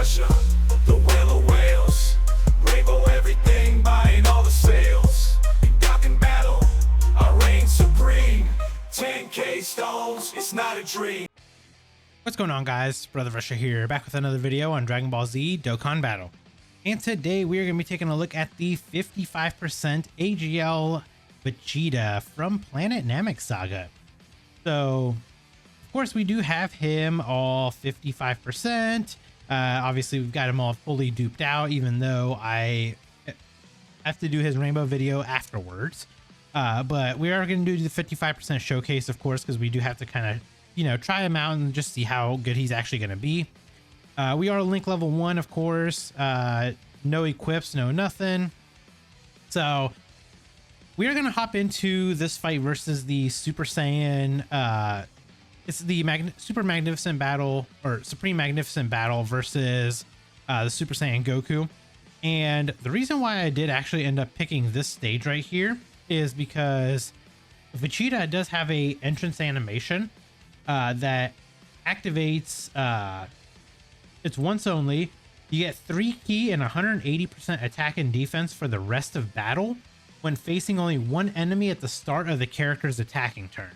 Russia, the whale of whales. Rainbow everything, buying all the sales. In Dokkan battle, I reign supreme. 10K stones, it's not a dream. What's going on, guys? Brother Russia here, back with another video on Dragon Ball Z Dokkan Battle. And today we are going to be taking a look at the 55% AGL VEGETA from Planet Namek Saga. So, of course, we do have him all 55%. Obviously, we've got him all fully duped out, even though I have to do his rainbow video afterwards. But we are going to do the 55% showcase, of course, because we do have to kind of, you know, try him out and just see how good he's actually going to be. We are link level 1, of course. No equips, no nothing. So we are going to hop into this fight versus the Super Saiyan. It's the Super Magnificent Battle, or Supreme Magnificent Battle versus the Super Saiyan Goku. And the reason why I did actually end up picking this stage right here is because VEGETA does have a entrance animation that activates, it's once only. You get 3 ki and 180% attack and defense for the rest of battle when facing only one enemy at the start of the character's attacking turn.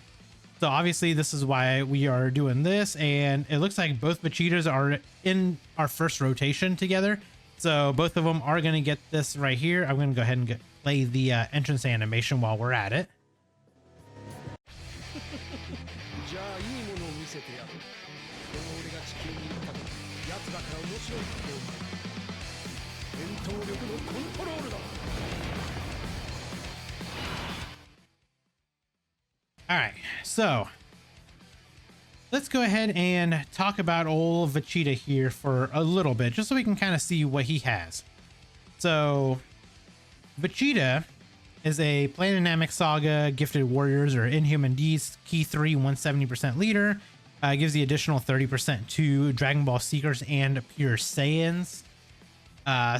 So obviously this is why we are doing this, and it looks like both VEGETAs are in our first rotation together. So both of them are going to get this right here. I'm going to go ahead and play the entrance animation while we're at it. All right, so let's go ahead and talk about old VEGETA here for a little bit, just so we can kind of see what he has. So VEGETA is a Planet Namek Saga Gifted Warriors or Inhuman Deeds Key 3 170% leader. Gives the additional 30% to Dragon Ball Seekers and Pure Saiyans.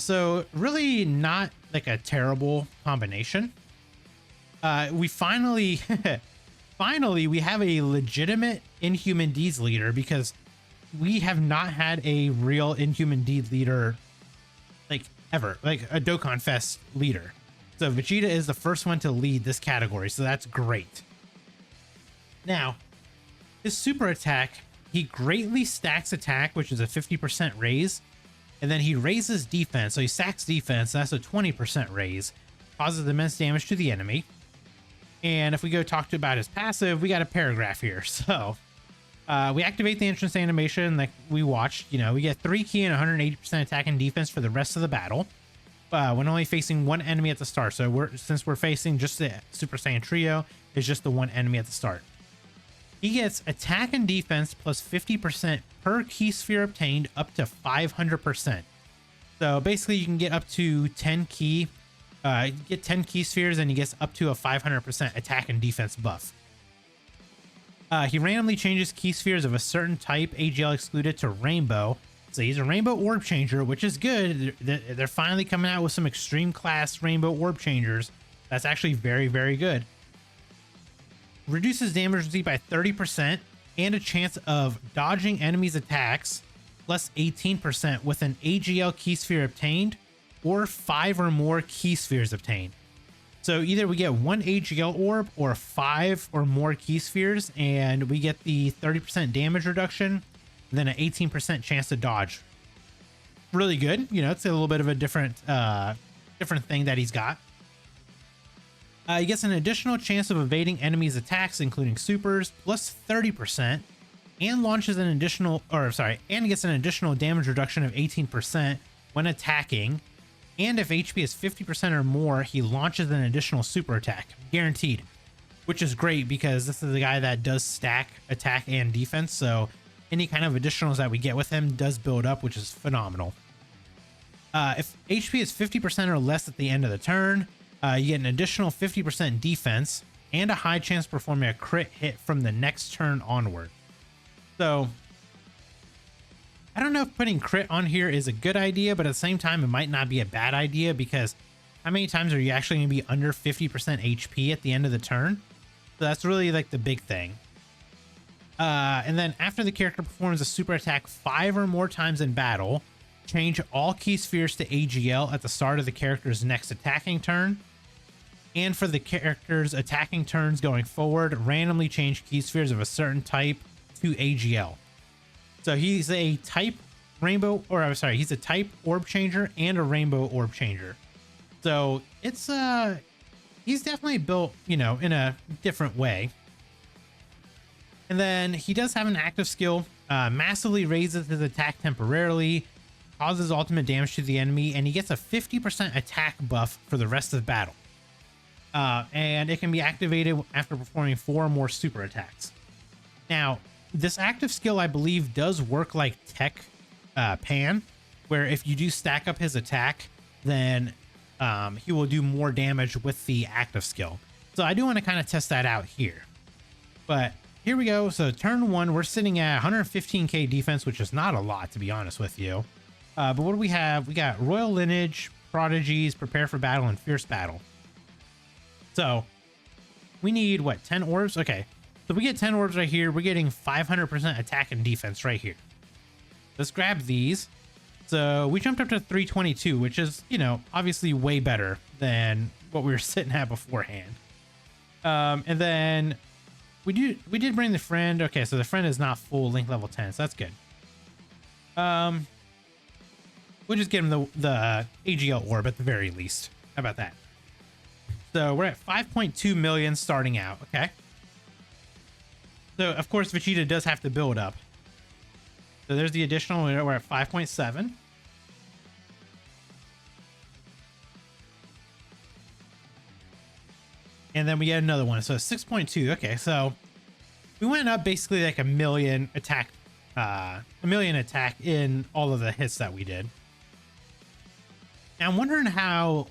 So really not like a terrible combination. We finally we have a legitimate Inhuman Deeds leader, because we have not had a real Inhuman Deed leader like ever, like a DOKKANFEST leader. So VEGETA is the first one to lead this category, so that's great. Now, his super attack, he greatly stacks attack, which is a 50% raise, and then he raises defense, so he stacks defense, that's a 20% raise, causes immense damage to the enemy. And if we go talk about his passive, we got a paragraph here. So we activate the entrance animation like we watched. You know, we get 3 ki and 180% attack and defense for the rest of the battle when only facing one enemy at the start. So since we're facing just the Super Saiyan trio, it's just the one enemy at the start. He gets attack and defense plus 50% per ki sphere obtained up to 500%. So basically you can get up to 10 ki. Get 10 ki spheres and he gets up to a 500% attack and defense buff. He randomly changes ki spheres of a certain type, AGL excluded, to rainbow. So he's a rainbow orb changer, which is good. They're finally coming out with some extreme class rainbow orb changers. That's actually very, very good. Reduces damage received by 30% and a chance of dodging enemies' attacks plus 18% with an AGL ki sphere obtained, or 5 or more ki spheres obtained. So either we get 1 AGL orb or 5 or more ki spheres, and we get the 30% damage reduction, then an 18% chance to dodge. Really good. You know, it's a little bit of a different thing that he's got. He gets an additional chance of evading enemies' attacks, including supers, plus 30%, and launches an additional, and gets an additional damage reduction of 18% when attacking. And if HP is 50% or more, he launches an additional super attack, guaranteed, which is great because this is the guy that does stack attack and defense. So any kind of additionals that we get with him does build up, which is phenomenal. If HP is 50% or less at the end of the turn, you get an additional 50% defense and a high chance of performing a crit hit from the next turn onward. So I don't know if putting crit on here is a good idea, but at the same time, it might not be a bad idea, because how many times are you actually going to be under 50% HP at the end of the turn? So that's really like the big thing. And then after the character performs a super attack 5 or more times in battle, change all key spheres to AGL at the start of the character's next attacking turn. And for the character's attacking turns going forward, randomly change key spheres of a certain type to AGL. So he's a type rainbow, or I'm sorry, he's a type orb changer and a rainbow orb changer. So it's he's definitely built, you know, in a different way. And then he does have an active skill, massively raises his attack temporarily, causes ultimate damage to the enemy, and he gets a 50% attack buff for the rest of the battle. And it can be activated after performing 4 or more super attacks. Now, this active skill, I believe, does work like Tech Pan, where if you do stack up his attack, then he will do more damage with the active skill. So I do want to kind of test that out here. But here we go. So turn 1, we're sitting at 115k defense, which is not a lot, to be honest with you. But what do we have? We got Royal Lineage, Prodigies, Prepare for Battle, and Fierce Battle. So we need, what, 10 orbs? Okay. So we get 10 orbs right here. We're getting 500% attack and defense right here. Let's grab these. So we jumped up to 322, which is, you know, obviously way better than what we were sitting at beforehand. And then we did bring the friend. Okay, so the friend is not full link level 10, so that's good. We'll just get him the AGL orb at the very least. How about that? So we're at 5.2 million starting out. Okay. So of course Vegeta does have to build up. So there's the additional. We're at 5.7. And then we get another one. So 6.2. Okay, so we went up basically like a million attack in all of the hits that we did. Now I'm wondering how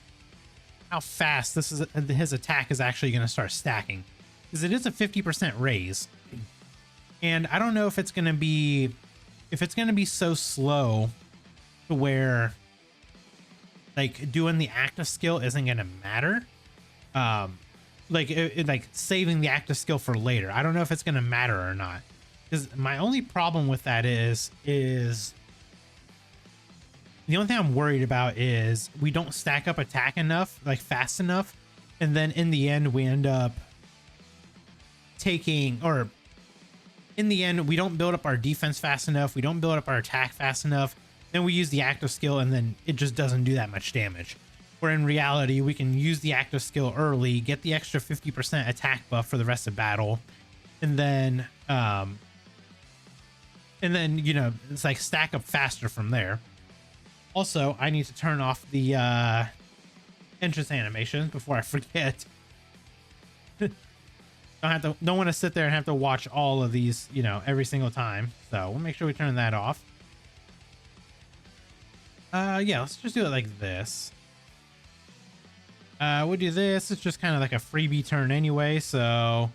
fast his attack is actually going to start stacking, because it is a 50% raise, and I don't know if it's going to be so slow to where like doing the active skill isn't going to matter. Like saving the active skill for later. I don't know if it's going to matter or not, because my only problem with that is the only thing I'm worried about is we don't stack up attack enough, like fast enough, and then in the end we end up taking, or in the end we don't build up our defense fast enough, we don't build up our attack fast enough, then we use the active skill and then it just doesn't do that much damage. Where in reality we can use the active skill early, get the extra 50% attack buff for the rest of battle, and then you know, it's like stack up faster from there. Also, I need to turn off the entrance animation before I forget. Don't want to sit there and have to watch all of these, you know, every single time. So we'll make sure we turn that off. Yeah, let's just do it like this. We'll do this. It's just kind of like a freebie turn anyway. So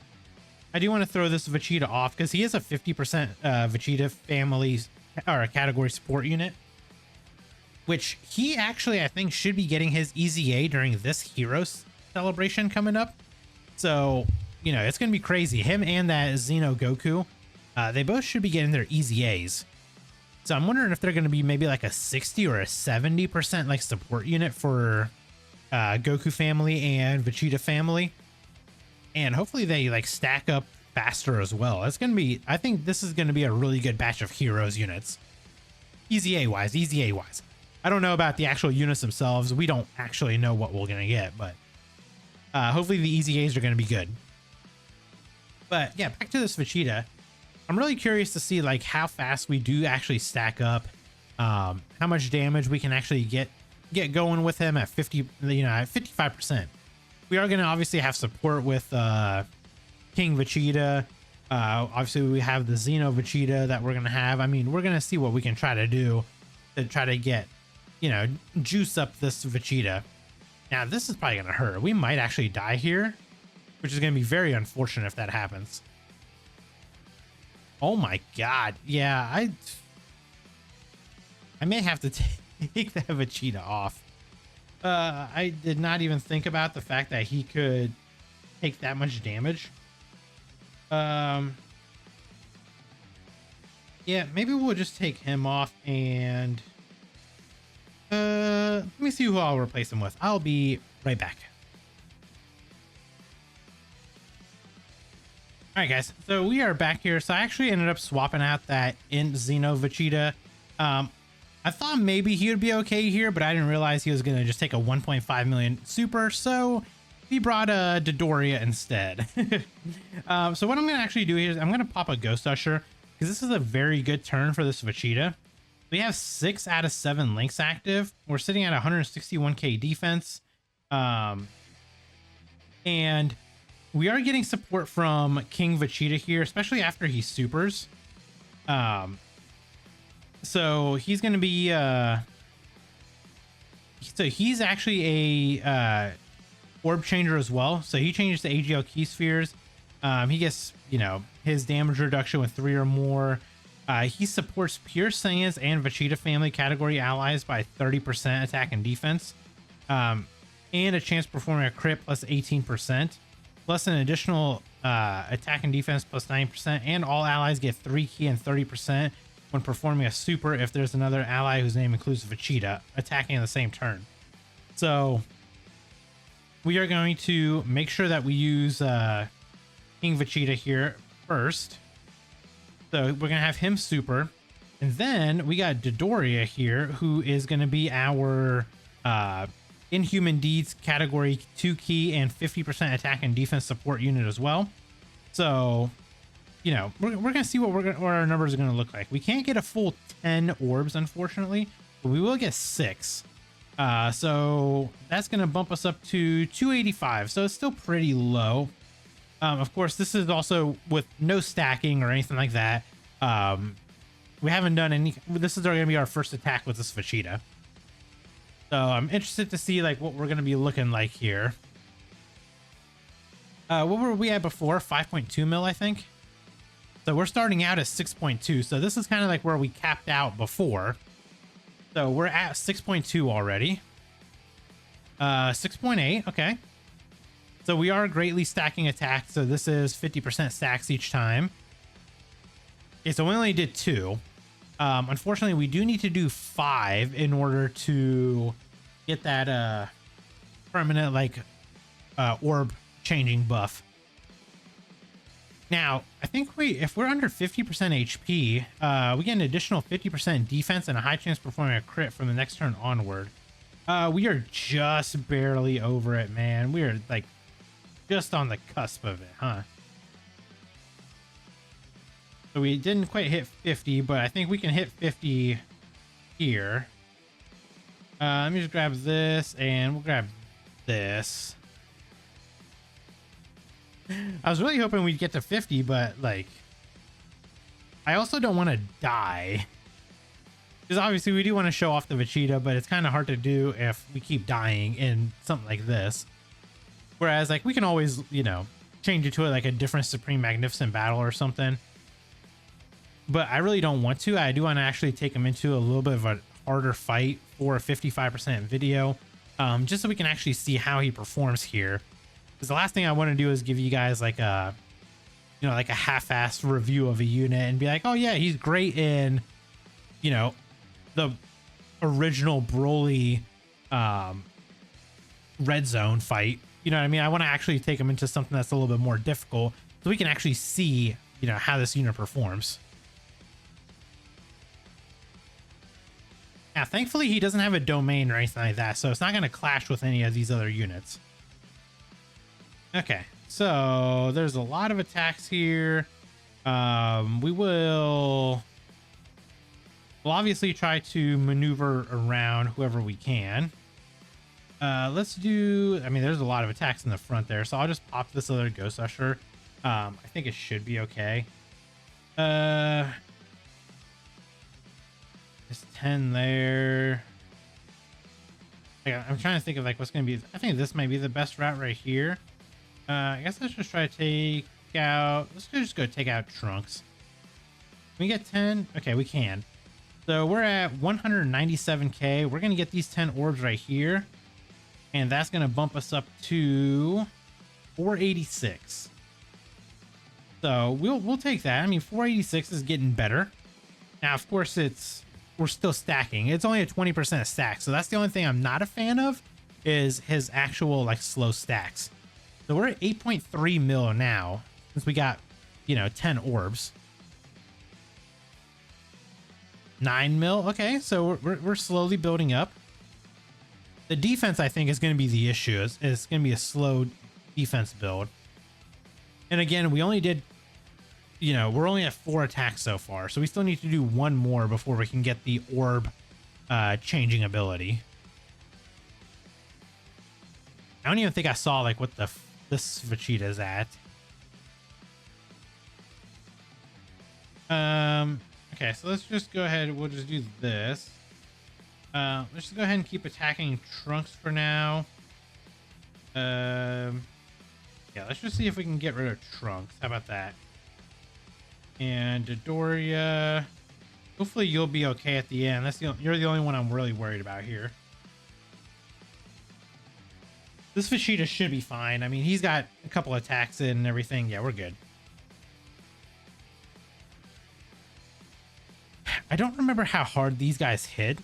I do want to throw this Vegeta off because he is a 50% Vegeta family or a category support unit, which he actually, I think, should be getting his EZA during this Heroes celebration coming up. So, you know, it's going to be crazy. Him and that Xeno Goku, they both should be getting their EZAs. So I'm wondering if they're going to be maybe like a 60 or a 70% like support unit for Goku family and Vegeta family. And hopefully they like stack up faster as well. It's going to be, I think this is going to be a really good batch of Heroes units. EZA wise. I don't know about the actual units themselves. We don't actually know what we're going to get, but hopefully the EZAs are going to be good. But yeah, back to this Vegeta. I'm really curious to see like how fast we do actually stack up, how much damage we can actually get going with him at 50, you know, at 55%. We are going to obviously have support with King Vegeta. Obviously we have the Xeno Vegeta that we're going to have. I mean, we're going to see what we can try to do to try to get, you know, juice up this Vegeta. Now this is probably going to hurt. We might actually die here, which is going to be very unfortunate if that happens. Oh my God. Yeah, I may have to take that Vegeta off. I did not even think about the fact that he could take that much damage. Yeah, maybe we'll just take him off and Let me see who I'll replace him with. I'll be right back. All right, guys. So we are back here. So I actually ended up swapping out that Int Xeno Vegeta. I thought maybe he would be okay here, but I didn't realize he was going to just take a 1.5 million super. So we brought a Dodoria instead. So what I'm going to actually do here is I'm going to pop a Ghost Usher because this is a very good turn for this Vegeta. We have 6 out of 7 links active. We're sitting at 161k defense. And we are getting support from King Vegeta here, especially after he supers. So he's going to be, so he's actually a orb changer as well. So he changes to AGL key spheres. He gets, you know, his damage reduction with 3 or more. He supports pure Saiyans and Vegeta family category allies by 30% attack and defense. And a chance performing a crit plus 18%, plus an additional attack and defense plus 9%. And all allies get 3 key and 30% when performing a super if there's another ally whose name includes Vegeta attacking in the same turn. So we are going to make sure that we use King Vegeta here first. So we're going to have him super. And then we got Dodoria here, who is going to be our Inhuman Deeds category 2 key and 50% attack and defense support unit as well. So, you know, we're going to see what our numbers are going to look like. We can't get a full 10 orbs, unfortunately, but we will get 6. So that's going to bump us up to 285. So it's still pretty low. Of course, this is also with no stacking or anything like that. We haven't done any. This is going to be our first attack with this Vegeta. So I'm interested to see like what we're going to be looking like here. What were we at before? 5.2 mil, I think. So we're starting out at 6.2. So this is kind of like where we capped out before. So we're at 6.2 already. 6.8. Okay. So we are greatly stacking attacks. So this is 50% stacks each time. Okay, so we only did 2. Unfortunately, we do need to do 5 in order to get that permanent like orb changing buff. Now, I think if we're under 50% HP, we get an additional 50% defense and a high chance performing a crit from the next turn onward. We are just barely over it, man. We are like just on the cusp of it, huh? So we didn't quite hit 50, but I think we can hit 50 here. Let me just grab this and we'll grab this. I was really hoping we'd get to 50, but like, I also don't want to die. Because obviously we do want to show off the Vegeta, but it's kind of hard to do if we keep dying in something like this. Whereas like we can always, you know, change it to like a different Supreme Magnificent Battle or something. But I really don't want to. I do want to actually take him into a little bit of a harder fight for a 55% video. Just so we can actually see how he performs here. Because the last thing I want to do is give you guys like a, you know, like a half-assed review of a unit and be like, oh yeah, he's great in, you know, the original Broly Red Zone fight. You know what I mean? I want to actually take him into something that's a little bit more difficult so we can actually see, you know, how this unit performs. Now, thankfully, he doesn't have a domain or anything like that, so it's not going to clash with any of these other units. Okay, so there's a lot of attacks here. We'll obviously try to maneuver around whoever we can. Let's do, I mean, there's a lot of attacks in the front there, so I'll just pop this other Ghost Usher. I think it should be okay. There's 10 there. I'm trying to think of like what's going to be, I think this might be the best route right here. I guess let's just try to take out, let's just go take out Trunks. Can we get 10? Okay, we can. So we're at 197k. We're going to get these 10 orbs right here. And that's going to bump us up to 486. So we'll take that. I mean, 486 is getting better. Now, of course, it's we're still stacking. It's only a 20% stack. So that's the only thing I'm not a fan of, is his actual like slow stacks. So we're at 8.3 mil now since we got, you know, 10 orbs. 9 mil. Okay, so we're slowly building up. The defense, I think, is going to be the issue. It's going to be a slow defense build. And again, we only did, you know, we're only at 4 attacks so far. So we still need to do 1 more before we can get the orb changing ability. I don't even think I saw like what this Vegeta is at. Okay, so let's just go ahead. We'll just do this. Let's just go ahead and keep attacking Trunks for now. Yeah, let's just see if we can get rid of Trunks. How about that? And Dodoria, hopefully you'll be okay at the end. You're the only one I'm really worried about here. This Vegeta should be fine. I mean, he's got a couple attacks in and everything. Yeah, we're good. I don't remember how hard these guys hit.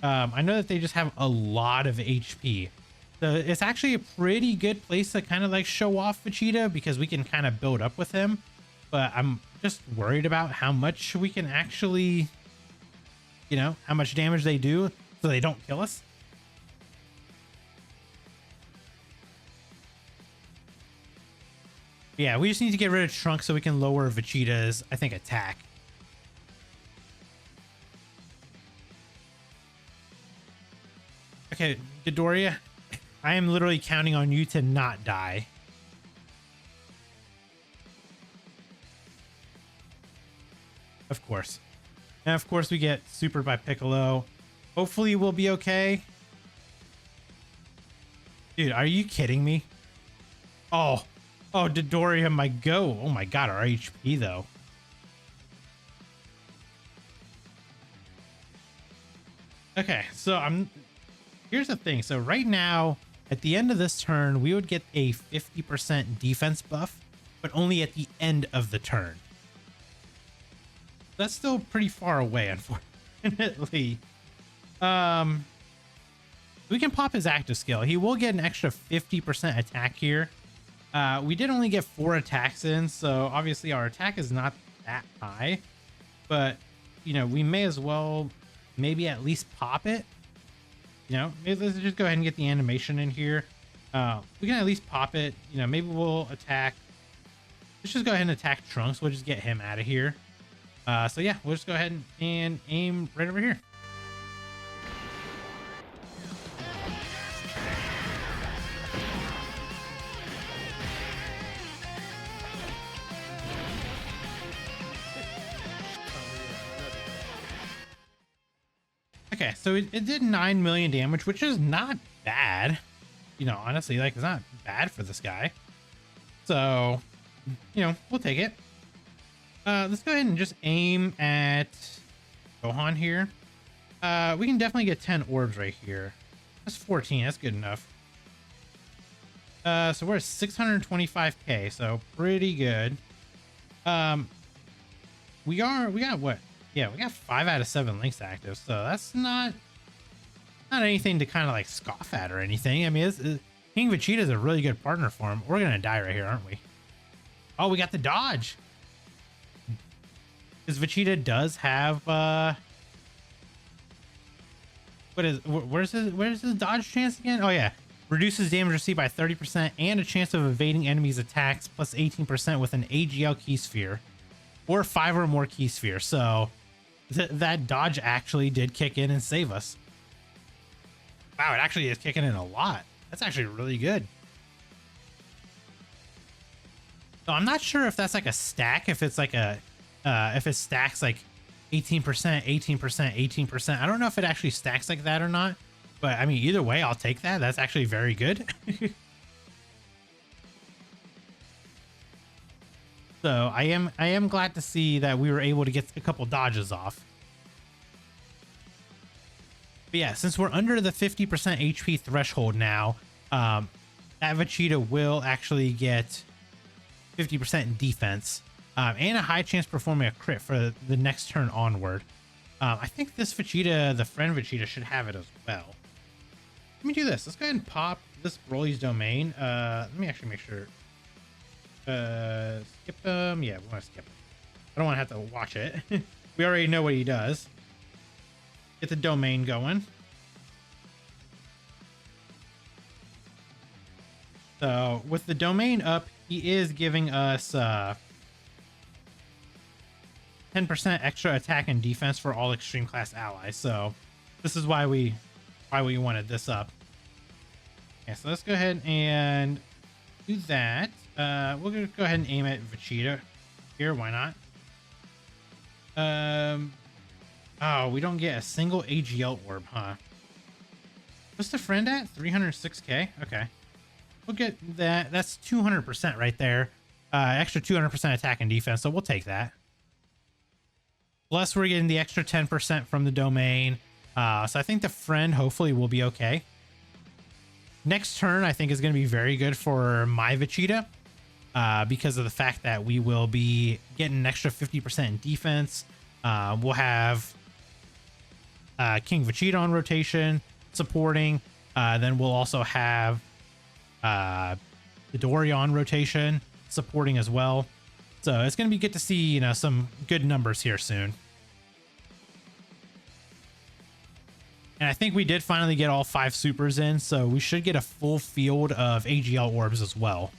I know that they just have a lot of HP. So it's actually a pretty good place to kind of like show off Vegeta, because we can kind of build up with him. But I'm just worried about how much we can actually, you know, how much damage they do so they don't kill us. Yeah, we just need to get rid of Trunks so we can lower Vegeta's, I think, attack. Okay, Dodoria, I am literally counting on you to not die. Of course. And of course we get supered by Piccolo. Hopefully we'll be okay. Dude, are you kidding me? Oh, Dodoria, my go. Oh my god, our HP though. Okay, so here's the thing. So right now, at the end of this turn, we would get a 50% defense buff, but only at the end of the turn. That's still pretty far away, unfortunately. We can pop his active skill. He will get an extra 50% attack here. We did only get 4 attacks in, so obviously our attack is not that high. But, you know, we may as well maybe at least pop it. You know, maybe let's just go ahead and get the animation in here. We can at least pop it. You know, maybe we'll attack. Let's just go ahead and attack Trunks. We'll just get him out of here. So yeah, we'll just go ahead and aim right over here. Okay, so it did 9 million damage, which is not bad. You know, honestly, like, it's not bad for this guy. So, you know, we'll take it. Let's go ahead and just aim at Gohan here. We can definitely get 10 orbs right here. That's 14. That's good enough. So we're at 625k, so pretty good. We got what? Yeah, we got 5 out of 7 links active, so that's not anything to kind of like scoff at or anything. I mean, King Vegeta is a really good partner for him. We're gonna die right here, aren't we? Oh, we got the dodge. Because Vegeta does have where's his dodge chance again? Oh yeah, reduces damage received by 30% and a chance of evading enemies' attacks plus 18% with an AGL key sphere, or 5 or more key spheres. So that dodge actually did kick in and save us. Wow, it actually is kicking in a lot. That's actually really good. So I'm not sure if that's like a stack, if it's like a if it stacks like 18%, 18%, 18%. I don't know if it actually stacks like that or not, but I mean, either way, I'll take that. That's actually very good. So I am glad to see that we were able to get a couple dodges off. But yeah, since we're under the 50% HP threshold now, that Vegeta will actually get 50% in defense, and a high chance performing a crit for the next turn onward. I think this Vegeta, the friend Vegeta, should have it as well. Let me do this. Let's go ahead and pop this Broly's domain. Let me actually make sure. Skip him. Yeah, we want to skip him. I don't want to have to watch it. We already know what he does. Get the domain going. So with the domain up, he is giving us 10% extra attack and defense for all extreme class allies. So this is why we wanted this up. Okay, so let's go ahead and do that. We're gonna go ahead and aim at Vegeta here. Why not? Oh, we don't get a single AGL orb, huh? What's the friend at? 306k. Okay, we'll get that. That's 200% right there. Extra 200% attack and defense. So we'll take that. Plus, we're getting the extra 10% from the domain. So I think the friend hopefully will be okay. Next turn, I think, is going to be very good for my Vegeta because of the fact that we will be getting an extra 50% in defense. We'll have King Vegeta on rotation supporting. Then we'll also have Midoriya on rotation supporting as well. So it's going to be good to see, you know, some good numbers here soon. And I think we did finally get all 5 supers in, so we should get a full field of AGL orbs as well.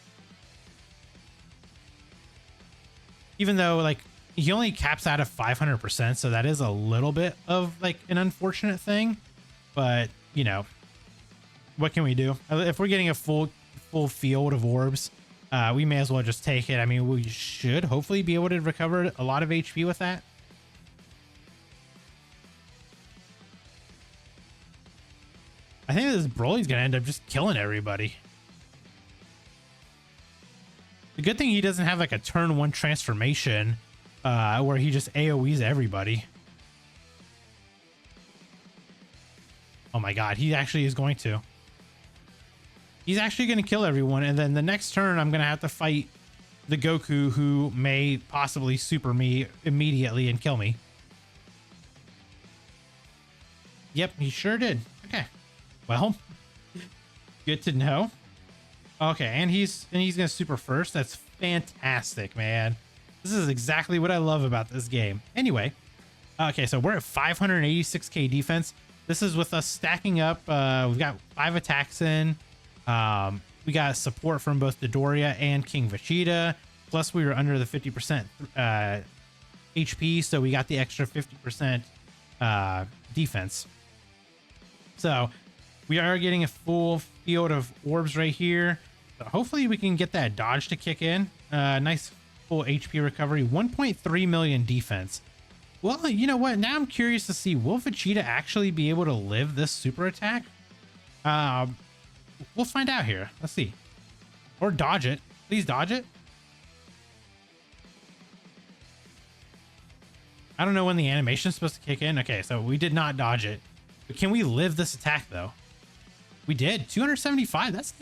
Even though, like, he only caps out of 500%, so that is a little bit of, like, an unfortunate thing. But, you know, what can we do? If we're getting a full field of orbs, we may as well just take it. I mean, we should hopefully be able to recover a lot of HP with that. I think this Broly's gonna end up just killing everybody. The good thing he doesn't have like a turn 1 transformation where he just AoEs everybody. Oh my god, he actually is going to. He's actually going to kill everyone, and then the next turn I'm going to have to fight the Goku, who may possibly super me immediately and kill me. Yep, he sure did. Okay. Well, good to know. Okay, and he's gonna super first. That's fantastic, man. This is exactly what I love about this game. Anyway, okay, so we're at 586k defense. This is with us stacking up. We've got 5 attacks in. We got support from both Midoriya and King Vegeta. Plus, we were under the 50% HP, so we got the extra 50% defense. So we are getting a full field of orbs right here. So hopefully we can get that dodge to kick in. Nice full HP recovery. 1.3 million defense. Well, you know what? Now I'm curious to see, will Vegeta actually be able to live this super attack? We'll find out here. Let's see. Or dodge it. Please dodge it. I don't know when the animation is supposed to kick in. Okay, so we did not dodge it. But can we live this attack, though? We did. 275. That's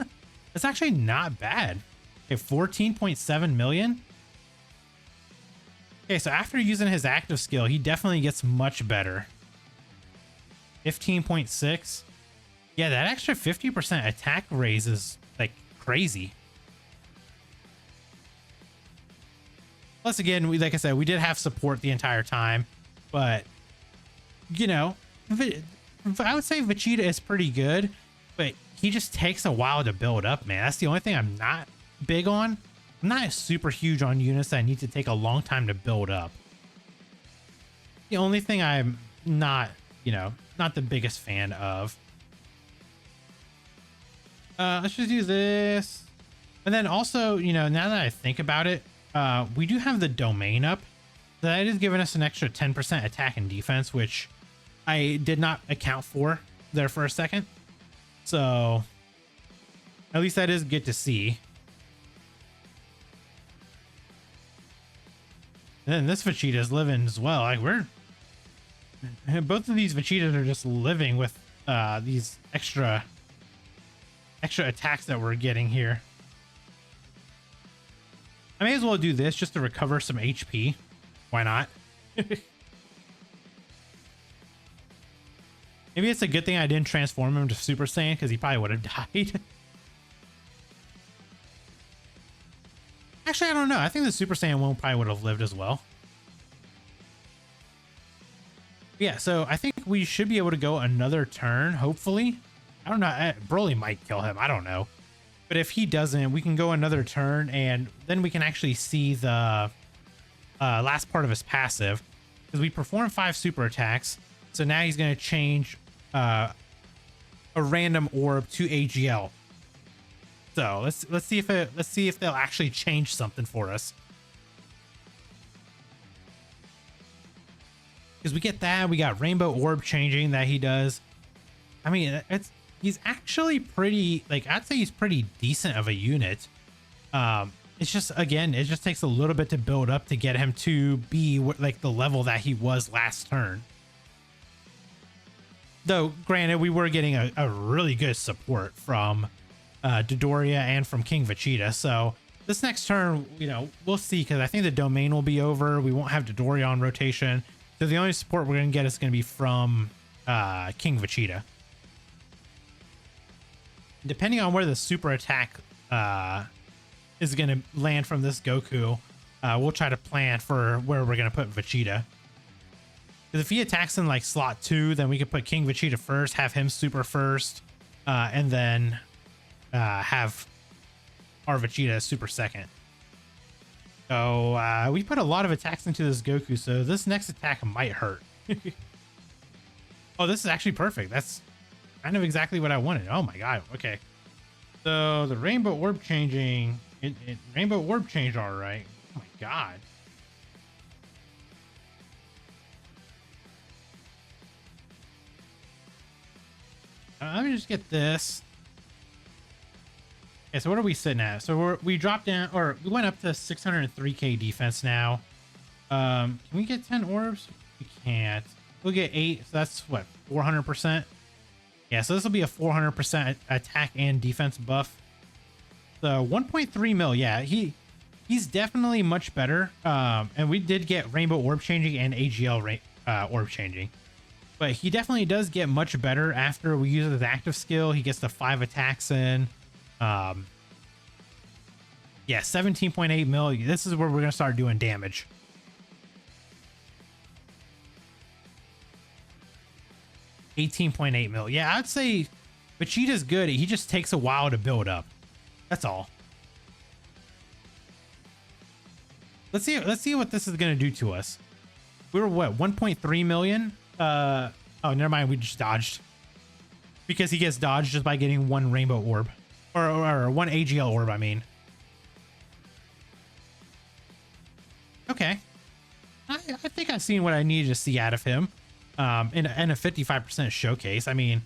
actually not bad. Okay, 14.7 million. Okay, so after using his active skill, he definitely gets much better. 15.6. Yeah, that extra 50% attack raise is like crazy. Plus, again, like I said, we did have support the entire time, but you know, I would say Vegeta is pretty good, but he just takes a while to build up, man. That's the only thing I'm not big on. I'm not super huge on units that need to take a long time to build up. The only thing I'm not, you know, not the biggest fan of. Let's just do this. And then also, you know, now that I think about it, we do have the domain up. That is giving us an extra 10% attack and defense, which I did not account for there for a second. So at least that is good to see. And then this Vegeta is living as well. Like both of these Vegetas are just living with these extra attacks that we're getting here. I may as well do this just to recover some HP. Why not? Maybe it's a good thing I didn't transform him to Super Saiyan because he probably would have died. Actually, I don't know. I think the Super Saiyan one probably would have lived as well. Yeah, so I think we should be able to go another turn, hopefully. I don't know. Broly might kill him. I don't know. But if he doesn't, we can go another turn, and then we can actually see the last part of his passive. Because we perform 5 super attacks. So now he's going to change a random orb to AGL. So let's see if they'll actually change something for us. Because we get that, we got rainbow orb changing that he does. I mean, he's actually pretty, like, I'd say he's pretty decent of a unit. It's just, again, it just takes a little bit to build up to get him to be like the level that he was last turn. Though, granted, we were getting a really good support from Dodoria and from King Vegeta. So this next turn, you know, we'll see, because I think the domain will be over. We won't have Dodoria on rotation. So the only support we're going to get is going to be from King Vegeta. Depending on where the super attack is going to land from this Goku, we'll try to plan for where we're going to put Vegeta. Because if he attacks in like slot 2, then we could put King Vegeta first, have him super first, and then have our Vegeta super second. So we put a lot of attacks into this Goku, so this next attack might hurt. Oh, this is actually perfect. That's kind of exactly what I wanted. Oh my god. Okay. So the rainbow orb changing, rainbow orb changed all right. Oh my god. Let me just get this. Okay, so what are we sitting at? So we dropped down, or we went up to 603k defense now. Can we get 10 orbs? We can't. We'll get 8, so that's what, 400%? Yeah, so this will be a 400% attack and defense buff. So 1.3 mil, yeah, he's definitely much better. And we did get rainbow orb changing and AGL orb changing. But he definitely does get much better after we use his active skill. He gets the 5 attacks in. Yeah, 17.8 mil. This is where we're gonna start doing damage. $18.8 mil. Yeah, I'd say Vegeta's good. He just takes a while to build up. That's all. Let's see what this is gonna do to us. We were what, 1.3 million? Oh, never mind. We just dodged, because he gets dodged just by getting 1 rainbow orb, or 1 AGL orb. I mean. Okay. I think I've seen what I needed to see out of him. In a 55% showcase. I mean,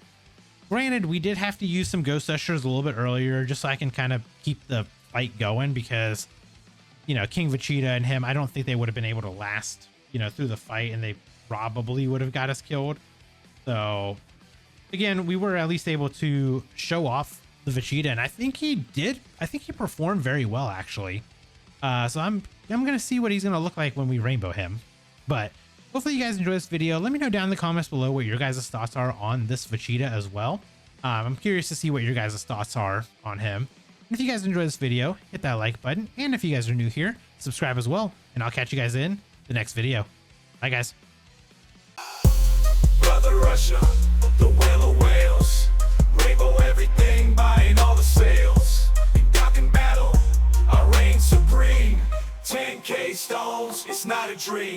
granted, we did have to use some Ghost Ushers a little bit earlier just so I can kind of keep the fight going, because, you know, King Vegeta and him, I don't think they would have been able to last, you know, through the fight, and they probably would have got us killed. So, again, we were at least able to show off the Vegeta, and I think he did. I think he performed very well, actually. So I'm gonna see what he's gonna look like when we rainbow him. But hopefully you guys enjoy this video. Let me know down in the comments below what your guys' thoughts are on this Vegeta as well. I'm curious to see what your guys' thoughts are on him. And if you guys enjoy this video, hit that like button. And if you guys are new here, subscribe as well. And I'll catch you guys in the next video. Bye, guys. Brother Russia, the whale of whales, rainbow everything, buying all the sales. In Dokkan battle, I reign supreme. 10k stones, it's not a dream.